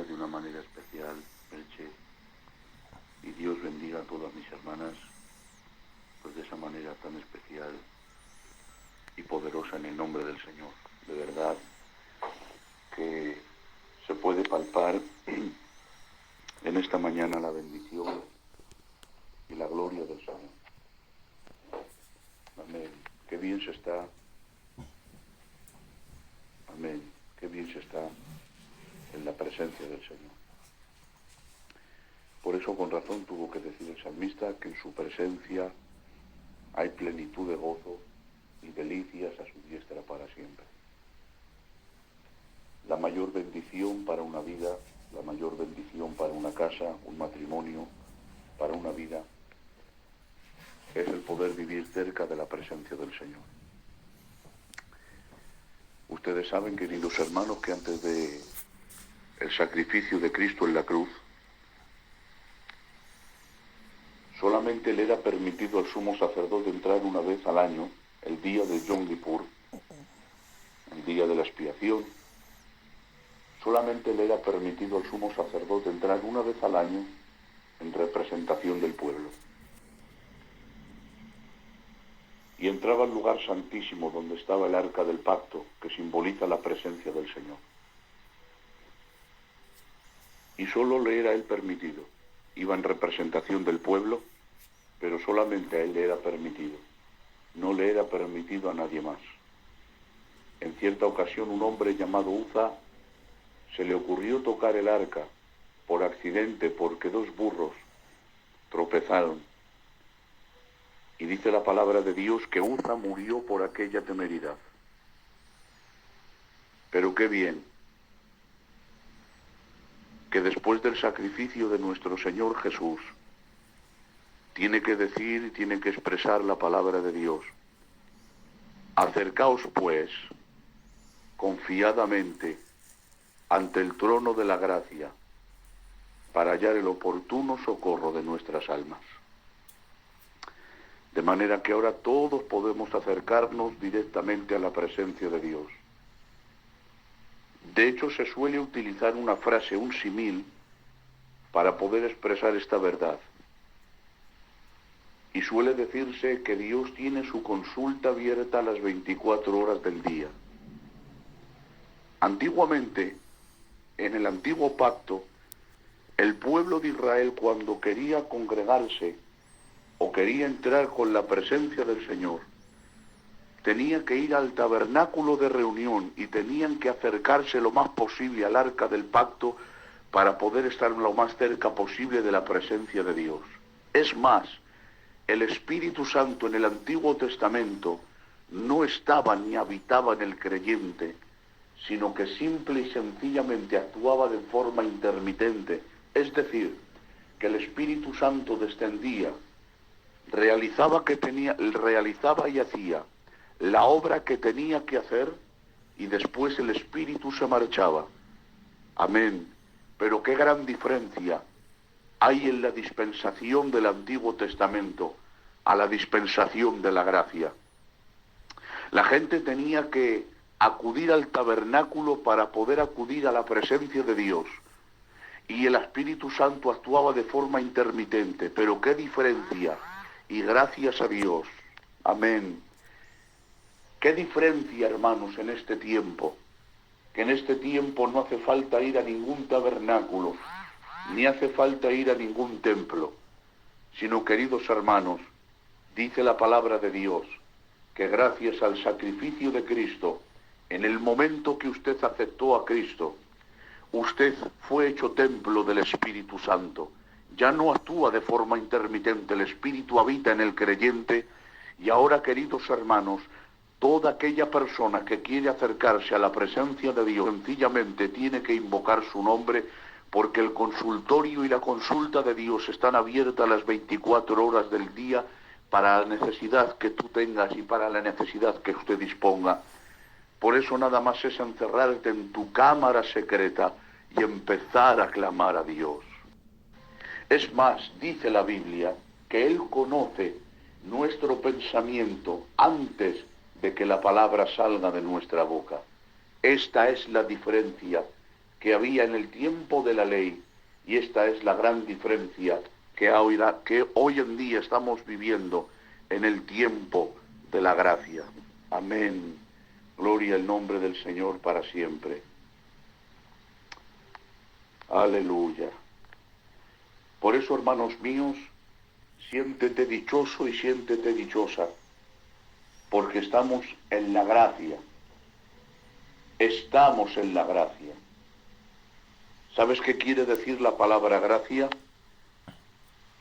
de una manera especial, Elche, y Dios bendiga a todas mis hermanas, pues de esa manera tan especial y poderosa en el nombre del Señor. De verdad que se puede palpar en esta mañana la bendición y la gloria del Señor. Amén. Qué bien se está. Amén. Qué bien se está en la presencia del Señor. Por eso con razón tuvo que decir el salmista que en su presencia hay plenitud de gozo y delicias a su diestra para siempre. La mayor bendición para una vida, la mayor bendición para una casa, un matrimonio, para una vida, es el poder vivir cerca de la presencia del Señor. Ustedes saben, queridos hermanos, que antes de el sacrificio de Cristo en la cruz, solamente le era permitido al sumo sacerdote entrar una vez al año, el día de Yom Kippur, el día de la expiación. Solamente le era permitido al sumo sacerdote entrar una vez al año en representación del pueblo. Y entraba al lugar santísimo donde estaba el arca del pacto, que simboliza la presencia del Señor. Y solo le era a él permitido. Iba en representación del pueblo, pero solamente a él le era permitido. No le era permitido a nadie más. En cierta ocasión un hombre llamado Uza se le ocurrió tocar el arca por accidente porque dos burros tropezaron. Y dice la palabra de Dios que Uza murió por aquella temeridad. Pero qué bien que después del sacrificio de nuestro Señor Jesús tiene que decir y tiene que expresar la palabra de Dios. Acercaos pues confiadamente ante el trono de la gracia para hallar el oportuno socorro de nuestras almas. De manera que ahora todos podemos acercarnos directamente a la presencia de Dios. De hecho, se suele utilizar una frase, un símil, para poder expresar esta verdad. Y suele decirse que Dios tiene su consulta abierta a las 24 horas del día. Antiguamente, en el antiguo pacto, el pueblo de Israel, cuando quería congregarse o quería entrar con la presencia del Señor, tenía que ir al tabernáculo de reunión y tenían que acercarse lo más posible al arca del pacto para poder estar lo más cerca posible de la presencia de Dios. Es más, el Espíritu Santo en el Antiguo Testamento no estaba ni habitaba en el creyente, sino que simple y sencillamente actuaba de forma intermitente. Es decir, que el Espíritu Santo descendía, realizaba y hacía la obra que tenía que hacer y después el Espíritu se marchaba. Amén. Pero qué gran diferencia hay en la dispensación del Antiguo Testamento a la dispensación de la gracia. La gente tenía que acudir al tabernáculo para poder acudir a la presencia de Dios. Y el Espíritu Santo actuaba de forma intermitente. Pero qué diferencia. Y gracias a Dios. Amén. Qué diferencia, hermanos, en este tiempo. Que en este tiempo no hace falta ir a ningún tabernáculo, ni hace falta ir a ningún templo, sino, queridos hermanos, dice la palabra de Dios, que gracias al sacrificio de Cristo, en el momento que usted aceptó a Cristo, usted fue hecho templo del Espíritu Santo. Ya no actúa de forma intermitente, el Espíritu habita en el creyente, y ahora, queridos hermanos, toda aquella persona que quiere acercarse a la presencia de Dios sencillamente tiene que invocar su nombre, porque el consultorio y la consulta de Dios están abiertas las 24 horas del día para la necesidad que tú tengas y para la necesidad que usted disponga. Por eso nada más es encerrarte en tu cámara secreta y empezar a clamar a Dios. Es más, dice la Biblia, que Él conoce nuestro pensamiento antes de que la palabra salga de nuestra boca. Esta es la diferencia que había en el tiempo de la ley. Y esta es la gran diferencia que hoy en día estamos viviendo en el tiempo de la gracia. Amén. Gloria al nombre del Señor para siempre. Aleluya. Por eso, hermanos míos, siéntete dichoso y siéntete dichosa, porque estamos en la gracia. Estamos en la gracia. ¿Sabes qué quiere decir la palabra gracia?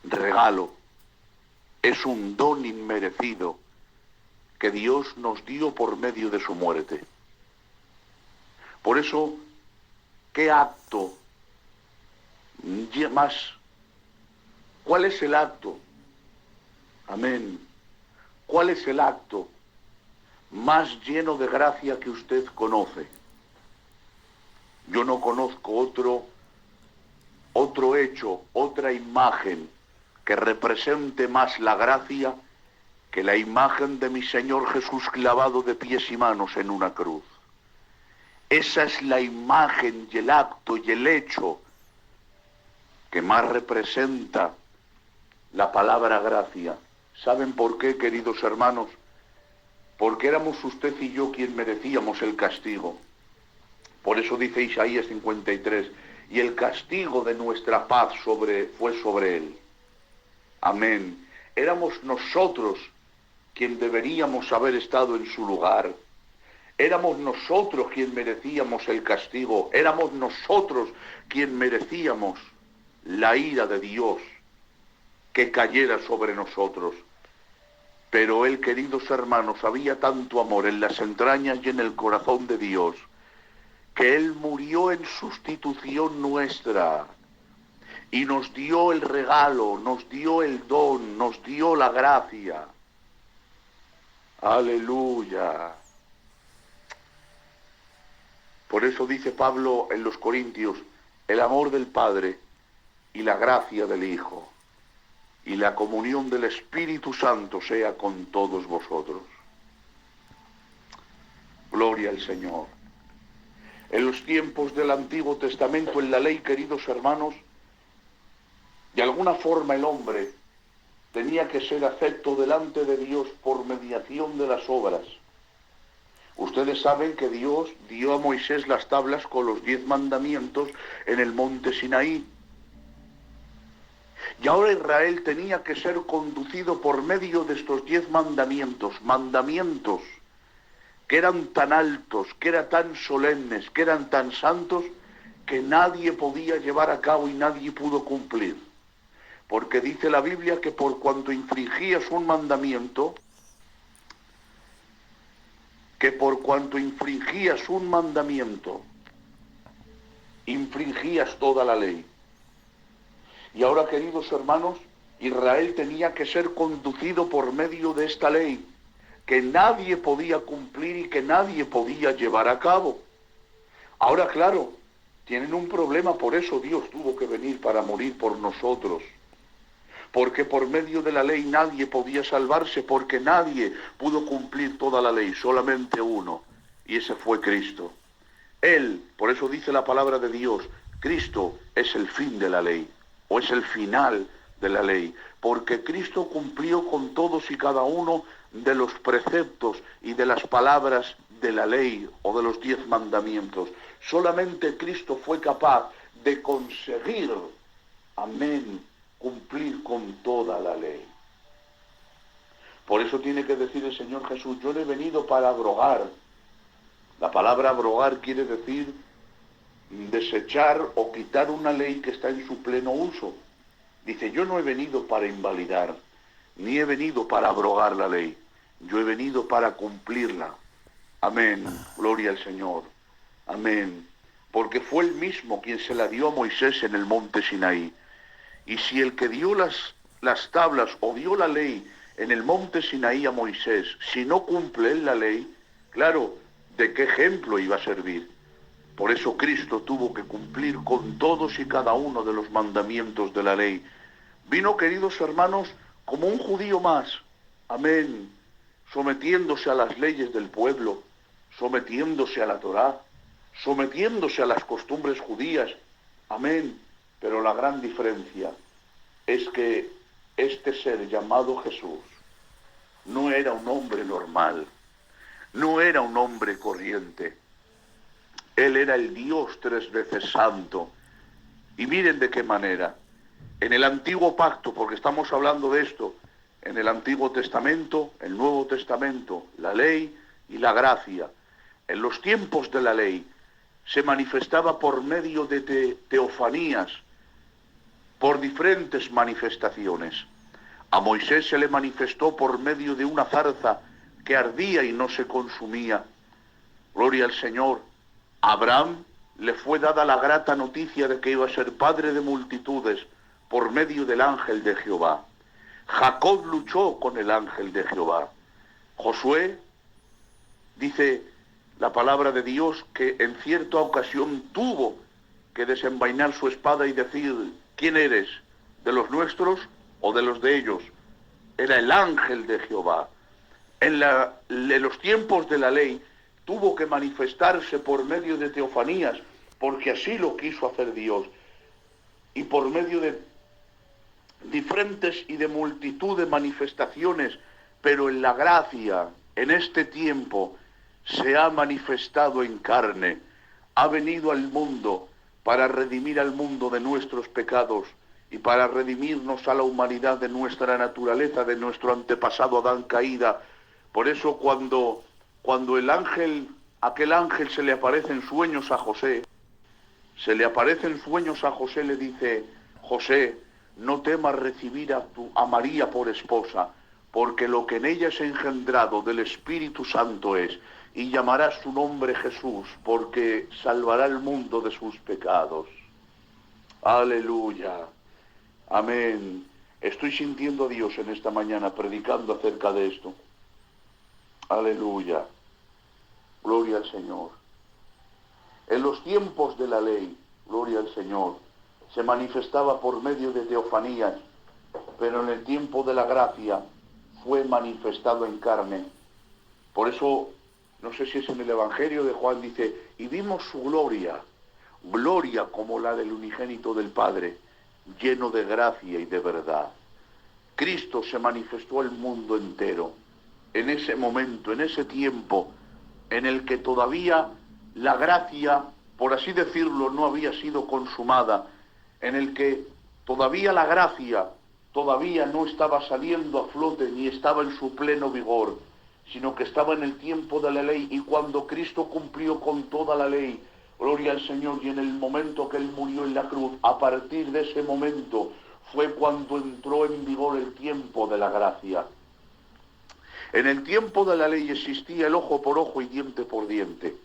Regalo. Es un don inmerecido que Dios nos dio por medio de su muerte. Por eso, ¿qué acto más? ¿Cuál es el acto? Amén. ¿Cuál es el acto más lleno de gracia que usted conoce? Yo no conozco otro hecho, otra imagen que represente más la gracia que la imagen de mi Señor Jesús clavado de pies y manos en una cruz. Esa es la imagen y el acto y el hecho que más representa la palabra gracia. ¿Saben por qué, queridos hermanos? Porque éramos usted y yo quien merecíamos el castigo. Por eso dice Isaías 53, y el castigo de nuestra paz fue sobre él. Amén. Éramos nosotros quien deberíamos haber estado en su lugar. Éramos nosotros quien merecíamos el castigo. Éramos nosotros quien merecíamos la ira de Dios que cayera sobre nosotros. Pero él, queridos hermanos, había tanto amor en las entrañas y en el corazón de Dios, que él murió en sustitución nuestra y nos dio el regalo, nos dio el don, nos dio la gracia. Aleluya. Por eso dice Pablo en los Corintios, el amor del Padre y la gracia del Hijo y la comunión del Espíritu Santo sea con todos vosotros. Gloria al Señor. En los tiempos del Antiguo Testamento, en la ley, queridos hermanos, de alguna forma el hombre tenía que ser acepto delante de Dios por mediación de las obras. Ustedes saben que Dios dio a Moisés las tablas con los 10 mandamientos en el monte Sinaí. Y ahora Israel tenía que ser conducido por medio de estos 10 mandamientos, mandamientos que eran tan altos, que eran tan solemnes, que eran tan santos, que nadie podía llevar a cabo y nadie pudo cumplir. Porque dice la Biblia que por cuanto infringías un mandamiento, infringías toda la ley. Y ahora, queridos hermanos, Israel tenía que ser conducido por medio de esta ley, que nadie podía cumplir y que nadie podía llevar a cabo. Ahora, claro, tienen un problema, por eso Dios tuvo que venir para morir por nosotros. Porque por medio de la ley nadie podía salvarse, porque nadie pudo cumplir toda la ley, solamente uno, y ese fue Cristo. Él, por eso dice la palabra de Dios, Cristo es el fin de la ley, o es el final de la ley, porque Cristo cumplió con todos y cada uno de los preceptos y de las palabras de la ley o de los 10 mandamientos. Solamente Cristo fue capaz de conseguir, amén, cumplir con toda la ley. Por eso tiene que decir el Señor Jesús, yo no he venido para abrogar. La palabra abrogar quiere decir desechar o quitar una ley que está en su pleno uso. Dice, yo no he venido para invalidar, ni he venido para abrogar la ley. Yo he venido para cumplirla. Amén. Gloria al Señor. Amén. Porque fue él mismo quien se la dio a Moisés en el monte Sinaí. Y si el que dio las tablas o dio la ley en el monte Sinaí a Moisés, si no cumple él la ley, claro, ¿de qué ejemplo iba a servir? Por eso Cristo tuvo que cumplir con todos y cada uno de los mandamientos de la ley. Vino, queridos hermanos, como un judío más, amén, sometiéndose a las leyes del pueblo, sometiéndose a la Torá, sometiéndose a las costumbres judías. Amén. Pero la gran diferencia es que este ser llamado Jesús no era un hombre normal, no era un hombre corriente. Él era el Dios 3 veces santo. Y miren de qué manera. En el Antiguo Pacto, porque estamos hablando de esto, en el Antiguo Testamento, el Nuevo Testamento, la ley y la gracia. En los tiempos de la ley se manifestaba por medio de teofanías, por diferentes manifestaciones. A Moisés se le manifestó por medio de una zarza que ardía y no se consumía. Gloria al Señor. A Abraham le fue dada la grata noticia de que iba a ser padre de multitudes por medio del ángel de Jehová. Jacob luchó con el ángel de Jehová. Josué, dice la palabra de Dios, que en cierta ocasión tuvo que desenvainar su espada y decir: ¿quién eres? ¿De los nuestros o de los de ellos? Era el ángel de Jehová. En los tiempos de la ley tuvo que manifestarse por medio de teofanías, porque así lo quiso hacer Dios, y por medio de diferentes y de multitud de manifestaciones, pero en la gracia, en este tiempo, se ha manifestado en carne, ha venido al mundo para redimir al mundo de nuestros pecados y para redimirnos a la humanidad de nuestra naturaleza, de nuestro antepasado Adán caída. Por eso cuando aquel ángel se le aparece en sueños a José, le dice: José, no temas recibir a María por esposa, porque lo que en ella es engendrado del Espíritu Santo es, y llamarás su nombre Jesús, porque salvará al mundo de sus pecados. Aleluya. Amén. Estoy sintiendo a Dios en esta mañana predicando acerca de esto. Aleluya. Gloria al Señor. En los tiempos de la ley, gloria al Señor, se manifestaba por medio de teofanías, pero en el tiempo de la gracia fue manifestado en carne. Por eso, no sé si es en el Evangelio de Juan, dice: y vimos su gloria, gloria como la del unigénito del Padre, lleno de gracia y de verdad. Cristo se manifestó al mundo entero, en ese momento, en ese tiempo, en el que todavía la gracia, por así decirlo, no había sido consumada, en el que todavía la gracia todavía no estaba saliendo a flote ni estaba en su pleno vigor, sino que estaba en el tiempo de la ley. Y cuando Cristo cumplió con toda la ley, gloria al Señor, y en el momento que Él murió en la cruz, a partir de ese momento fue cuando entró en vigor el tiempo de la gracia. En el tiempo de la ley existía el ojo por ojo y diente por diente.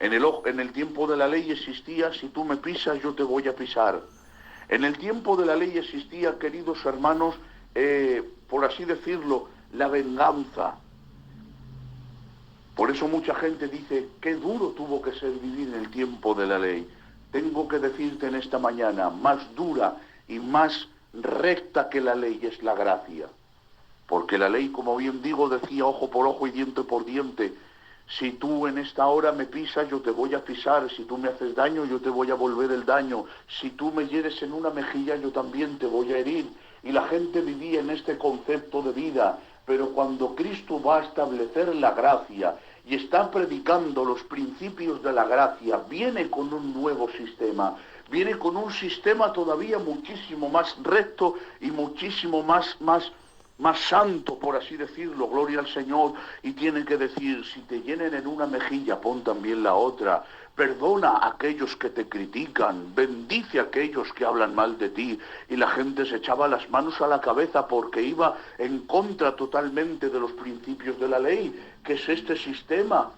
En el tiempo de la ley existía: si tú me pisas, yo te voy a pisar. En el tiempo de la ley existía, queridos hermanos, por así decirlo, la venganza. Por eso mucha gente dice: qué duro tuvo que ser vivir en el tiempo de la ley. Tengo que decirte en esta mañana: más dura y más recta que la ley es la gracia. Porque la ley, como bien digo, decía ojo por ojo y diente por diente. Si tú en esta hora me pisas, yo te voy a pisar. Si tú me haces daño, yo te voy a volver el daño. Si tú me hieres en una mejilla, yo también te voy a herir. Y la gente vivía en este concepto de vida. Pero cuando Cristo va a establecer la gracia y está predicando los principios de la gracia, viene con un nuevo sistema. Viene con un sistema todavía muchísimo más recto y muchísimo más santo, por así decirlo, gloria al Señor. Y tienen que decir: si te hieren en una mejilla, pon también la otra. Perdona a aquellos que te critican, bendice a aquellos que hablan mal de ti. Y la gente se echaba las manos a la cabeza porque iba en contra totalmente de los principios de la ley. ¿Qué es este sistema?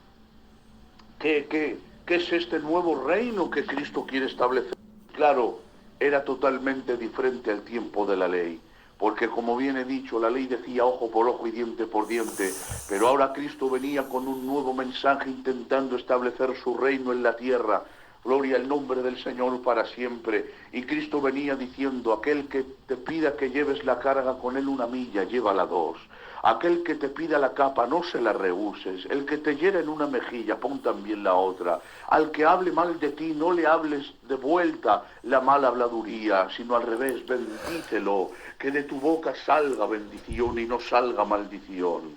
¿Qué es este nuevo reino que Cristo quiere establecer? Claro, era totalmente diferente al tiempo de la ley. Porque, como bien he dicho, la ley decía ojo por ojo y diente por diente, pero ahora Cristo venía con un nuevo mensaje intentando establecer su reino en la tierra. Gloria al nombre del Señor para siempre. Y Cristo venía diciendo, aquel que te pida que lleves la carga con él 1 milla, llévala 2. Aquel que te pida la capa, no se la rehuses. El que te hiera en una mejilla, pon también la otra. Al que hable mal de ti, no le hables de vuelta la mala habladuría, sino al revés, bendícelo. Que de tu boca salga bendición y no salga maldición.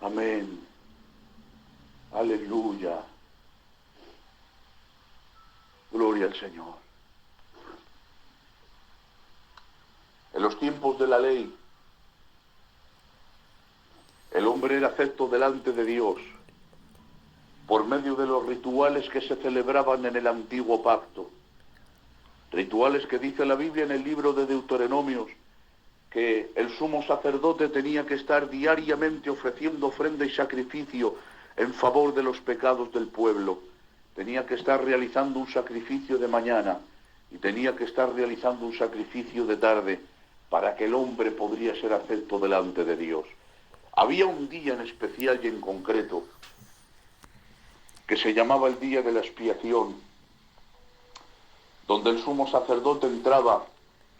Amén. Aleluya. Gloria al Señor. En los tiempos de la ley, el hombre era acepto delante de Dios por medio de los rituales que se celebraban en el antiguo pacto. Rituales que dice la Biblia en el libro de Deuteronomios, que el sumo sacerdote tenía que estar diariamente ofreciendo ofrenda y sacrificio en favor de los pecados del pueblo. Tenía que estar realizando un sacrificio de mañana y tenía que estar realizando un sacrificio de tarde para que el hombre podría ser acepto delante de Dios. Había un día en especial y en concreto que se llamaba el día de la expiación, donde el sumo sacerdote entraba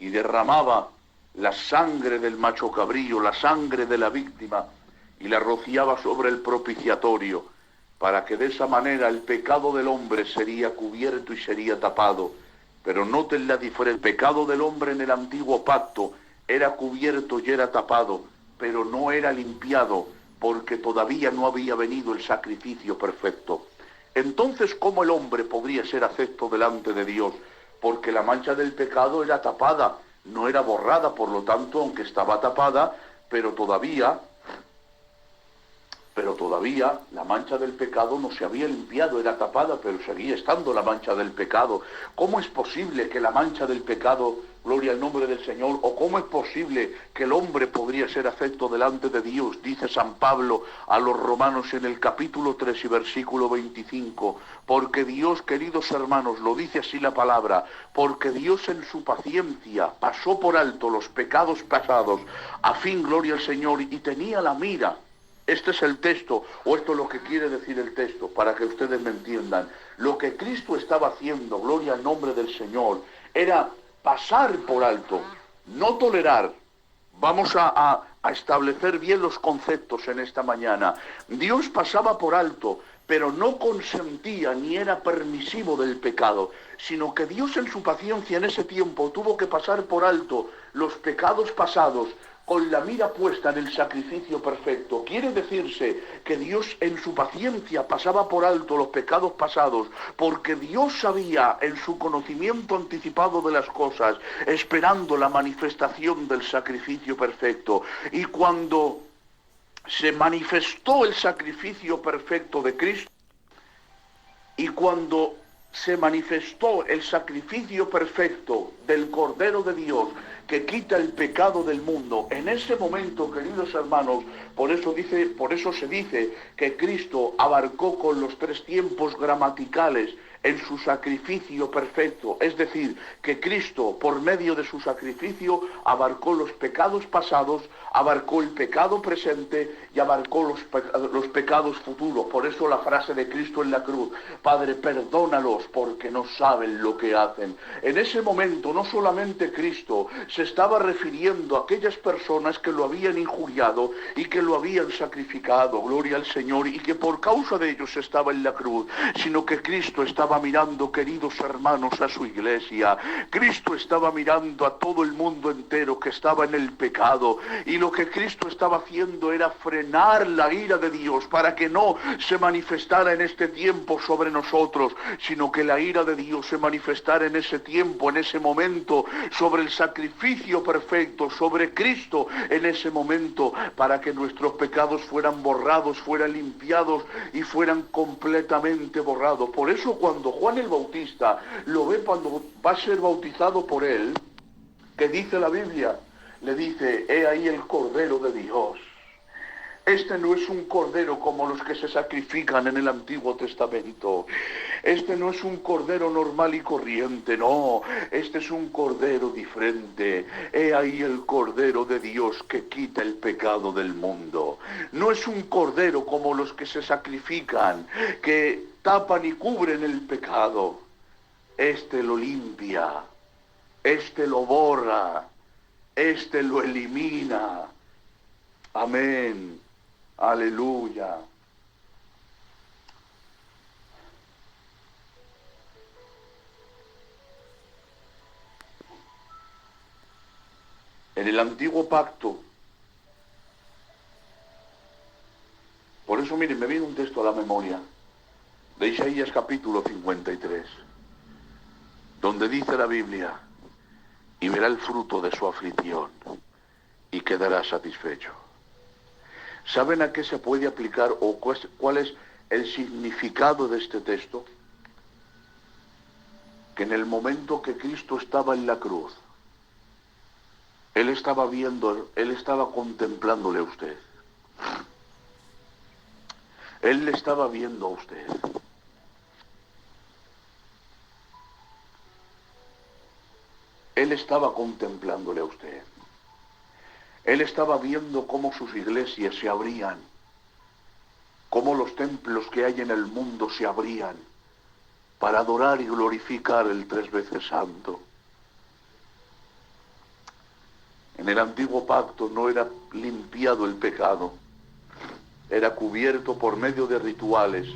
y derramaba la sangre del macho cabrío, la sangre de la víctima, y la rociaba sobre el propiciatorio, para que de esa manera el pecado del hombre sería cubierto y sería tapado. Pero noten la diferencia. El pecado del hombre en el antiguo pacto era cubierto y era tapado, pero no era limpiado, porque todavía no había venido el sacrificio perfecto. Entonces, ¿cómo el hombre podría ser acepto delante de Dios? Porque la mancha del pecado era tapada, no era borrada, por lo tanto, aunque estaba tapada, pero todavía la mancha del pecado no se había limpiado, era tapada, pero seguía estando la mancha del pecado. ¿Cómo es posible que la mancha del pecado, gloria al nombre del Señor, o cómo es posible que el hombre podría ser acepto delante de Dios? Dice San Pablo a los romanos en el capítulo 3 y versículo 25, porque Dios, queridos hermanos, lo dice así la palabra, porque Dios en su paciencia pasó por alto los pecados pasados, a fin, gloria al Señor, y tenía la mira. Este es el texto, o esto es lo que quiere decir el texto, para que ustedes me entiendan. Lo que Cristo estaba haciendo, gloria al nombre del Señor, era pasar por alto, no tolerar. Vamos a establecer bien los conceptos en esta mañana. Dios pasaba por alto, pero no consentía ni era permisivo del pecado, sino que Dios en su paciencia en ese tiempo tuvo que pasar por alto los pecados pasados, con la mira puesta en el sacrificio perfecto. Quiere decirse que Dios en su paciencia pasaba por alto los pecados pasados, porque Dios sabía en su conocimiento anticipado de las cosas, esperando la manifestación del sacrificio perfecto. Y cuando se manifestó el sacrificio perfecto de Cristo, y cuando se manifestó el sacrificio perfecto del Cordero de Dios, que quita el pecado del mundo, en ese momento, queridos hermanos, por eso se dice que Cristo abarcó con los 3 tiempos gramaticales en su sacrificio perfecto, es decir, que Cristo, por medio de su sacrificio, abarcó los pecados pasados, abarcó el pecado presente y abarcó los pecados futuros. Por eso la frase de Cristo en la cruz: Padre, perdónalos porque no saben lo que hacen. En ese momento no solamente Cristo se estaba refiriendo a aquellas personas que lo habían injuriado y que lo habían sacrificado, gloria al Señor, y que por causa de ellos estaba en la cruz, sino que Cristo estaba mirando, queridos hermanos, a su iglesia. Cristo estaba mirando a todo el mundo entero que estaba en el pecado, y lo que Cristo estaba haciendo era frenar la ira de Dios para que no se manifestara en este tiempo sobre nosotros, sino que la ira de Dios se manifestara en ese tiempo, en ese momento, sobre el sacrificio perfecto, sobre Cristo en ese momento, para que nuestros pecados fueran borrados, fueran limpiados y fueran completamente borrados. Por eso cuando Juan el Bautista lo ve cuando va a ser bautizado por él, que dice la Biblia, le dice: he ahí el Cordero de Dios. Este no es un cordero como los que se sacrifican en el Antiguo Testamento. Este no es un cordero normal y corriente, no. Este es un cordero diferente. He ahí el Cordero de Dios que quita el pecado del mundo. No es un cordero como los que se sacrifican, que tapan y cubren el pecado. Este lo limpia, este lo borra, este lo elimina. Amén. Aleluya. En el antiguo pacto, por eso miren, me viene un texto a la memoria, de Isaías capítulo 53, donde dice la Biblia, y verá el fruto de su aflicción, y quedará satisfecho. ¿Saben a qué se puede aplicar o cuál es el significado de este texto? Que en el momento que Cristo estaba en la cruz, Él estaba viendo, Él estaba contemplándole a usted. Él le estaba viendo a usted. Él estaba contemplándole a usted. Él estaba viendo cómo sus iglesias se abrían, cómo los templos que hay en el mundo se abrían para adorar y glorificar el tres veces santo. En el antiguo pacto no era limpiado el pecado, era cubierto por medio de rituales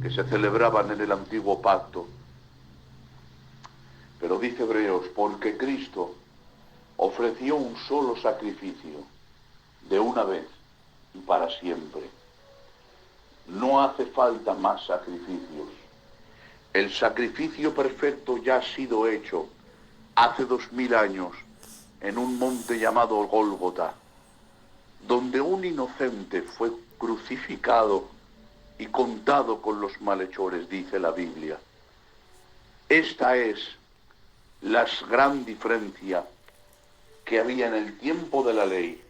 que se celebraban en el antiguo pacto. Pero dice Hebreos, porque Cristo ofreció un solo sacrificio de una vez y para siempre. No hace falta más sacrificios. El sacrificio perfecto ya ha sido hecho hace 2000 años en un monte llamado Gólgota, donde un inocente fue crucificado y contado con los malhechores, dice la Biblia. Esta es la gran diferencia que había en el tiempo de la ley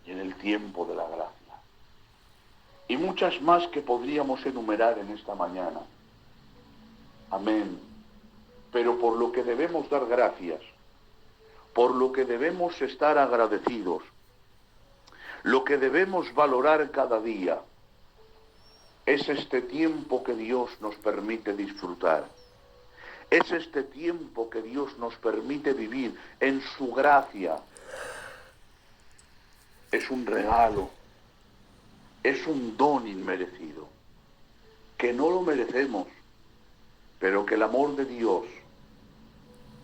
y en el tiempo de la gracia. Y muchas más que podríamos enumerar en esta mañana. Amén. Pero por lo que debemos dar gracias, por lo que debemos estar agradecidos, lo que debemos valorar cada día, es este tiempo que Dios nos permite disfrutar. Es este tiempo que Dios nos permite vivir en su gracia. Es un regalo, es un don inmerecido, que no lo merecemos, pero que el amor de Dios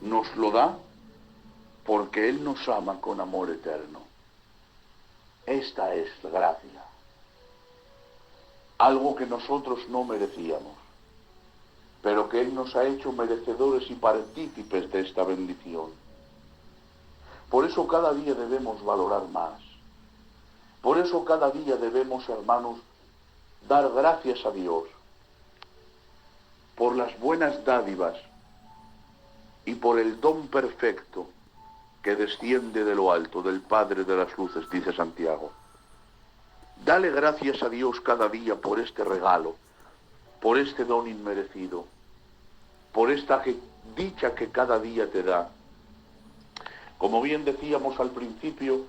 nos lo da porque Él nos ama con amor eterno. Esta es la gracia, algo que nosotros no merecíamos, pero que Él nos ha hecho merecedores y partícipes de esta bendición. Por eso cada día debemos valorar más. Por eso cada día debemos, hermanos, dar gracias a Dios por las buenas dádivas y por el don perfecto que desciende de lo alto, del Padre de las luces, dice Santiago. Dale gracias a Dios cada día por este regalo, por este don inmerecido, por esta dicha que cada día te da. Como bien decíamos al principio,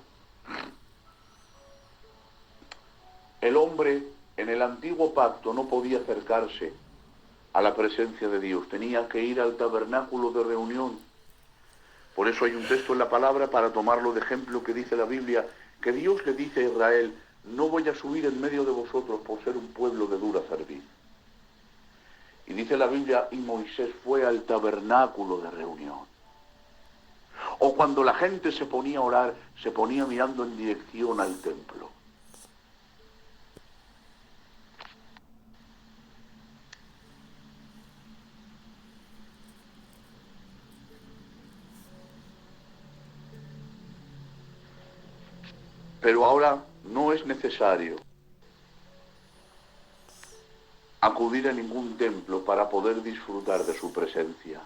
el hombre en el antiguo pacto no podía acercarse a la presencia de Dios, tenía que ir al tabernáculo de reunión. Por eso hay un texto en la palabra para tomarlo de ejemplo que dice la Biblia, que Dios le dice a Israel, no voy a subir en medio de vosotros por ser un pueblo de dura cerviz. Y dice la Biblia, y Moisés fue al tabernáculo de reunión. O cuando la gente se ponía a orar, se ponía mirando en dirección al templo. Pero ahora no es necesario acudir a ningún templo para poder disfrutar de su presencia.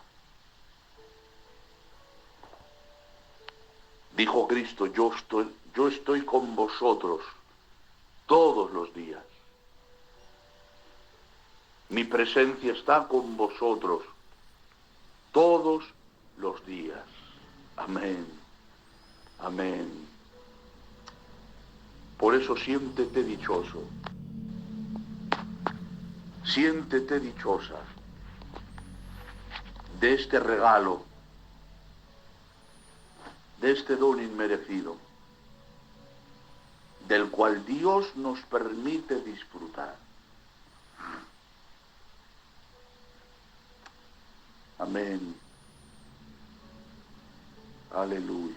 Dijo Cristo, yo estoy con vosotros todos los días. Mi presencia está con vosotros todos los días. Amén. Amén. Por eso siéntete dichoso. Siéntete dichosa de este regalo, de este don inmerecido, del cual Dios nos permite disfrutar. Amén. Aleluya.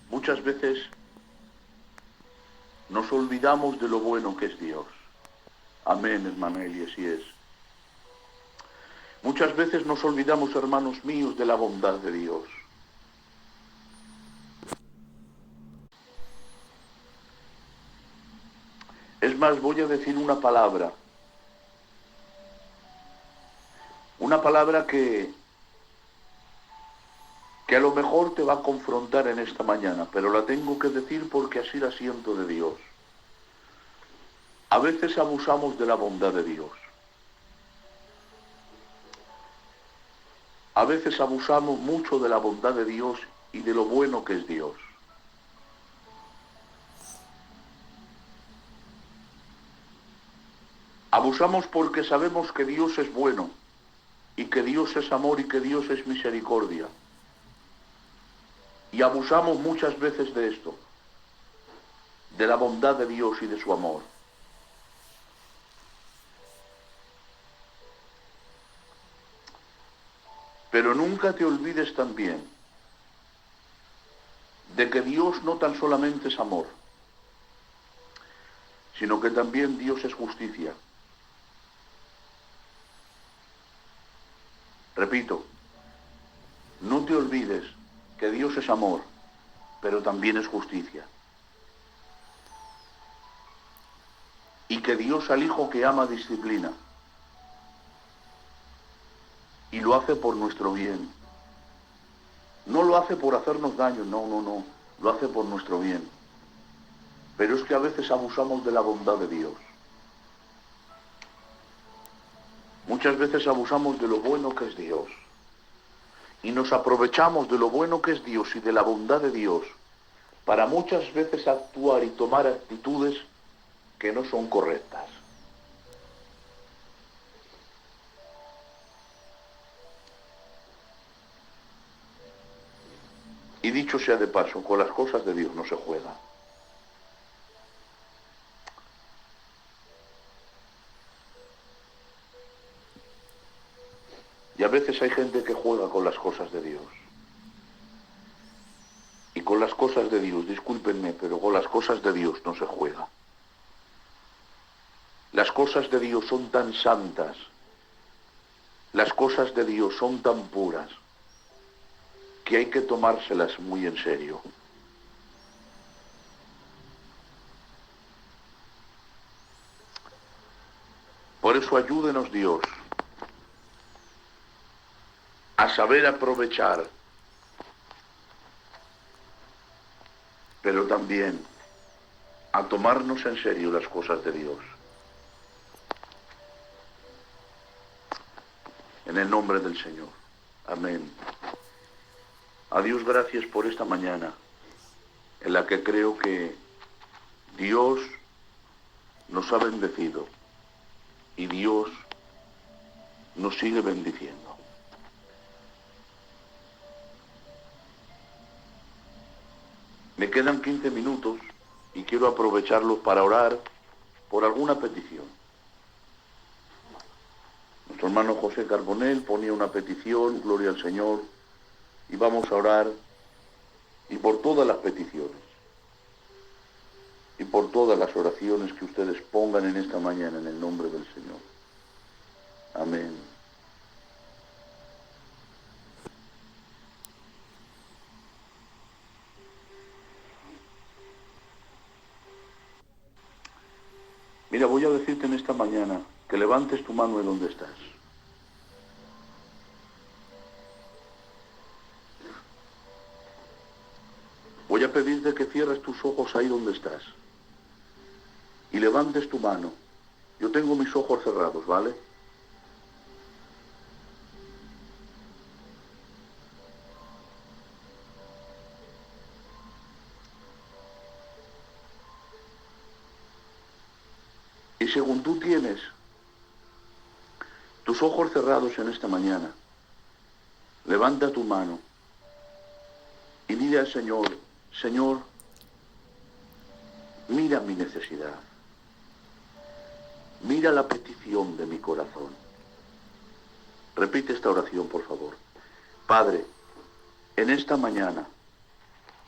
Muchas veces nos olvidamos de lo bueno que es Dios. Amén, hermana Eli, así es. Muchas veces nos olvidamos, hermanos míos, de la bondad de Dios. Es más, voy a decir una palabra que a lo mejor te va a confrontar en esta mañana, pero la tengo que decir porque así la siento de Dios. A veces abusamos de la bondad de Dios. A veces abusamos mucho de la bondad de Dios y de lo bueno que es Dios. Abusamos porque sabemos que Dios es bueno, y que Dios es amor, y que Dios es misericordia. Y abusamos muchas veces de esto, de la bondad de Dios y de su amor. Pero nunca te olvides también de que Dios no tan solamente es amor, sino que también Dios es justicia. Repito, no te olvides que Dios es amor, pero también es justicia. Y que Dios al Hijo que ama disciplina. Y lo hace por nuestro bien. No lo hace por hacernos daño, no. Lo hace por nuestro bien. Pero es que a veces abusamos de la bondad de Dios. Muchas veces abusamos de lo bueno que es Dios. Y nos aprovechamos de lo bueno que es Dios y de la bondad de Dios para muchas veces actuar y tomar actitudes que no son correctas. Y dicho sea de paso, con las cosas de Dios no se juega. Y a veces hay gente que juega con las cosas de Dios. Y con las cosas de Dios, discúlpenme, pero con las cosas de Dios no se juega. Las cosas de Dios son tan santas, las cosas de Dios son tan puras, que hay que tomárselas muy en serio. Por eso ayúdenos Dios a saber aprovechar, pero también a tomarnos en serio las cosas de Dios. En el nombre del Señor. Amén. A Dios gracias por esta mañana, en la que creo que Dios nos ha bendecido y Dios nos sigue bendiciendo. Me quedan 15 minutos y quiero aprovecharlos para orar por alguna petición. Nuestro hermano José Carbonell ponía una petición, gloria al Señor, y vamos a orar y por todas las peticiones y por todas las oraciones que ustedes pongan en esta mañana en el nombre del Señor. Amén. Mira, voy a decirte en esta mañana que levantes tu mano de donde estás. Voy a pedirte que cierres tus ojos ahí donde estás y levantes tu mano. Yo tengo mis ojos cerrados, ¿vale? según tú tienes tus ojos cerrados en esta mañana, levanta tu mano y dile al Señor, Señor, mira mi necesidad, mira la petición de mi corazón. Repite esta oración, por favor. Padre, en esta mañana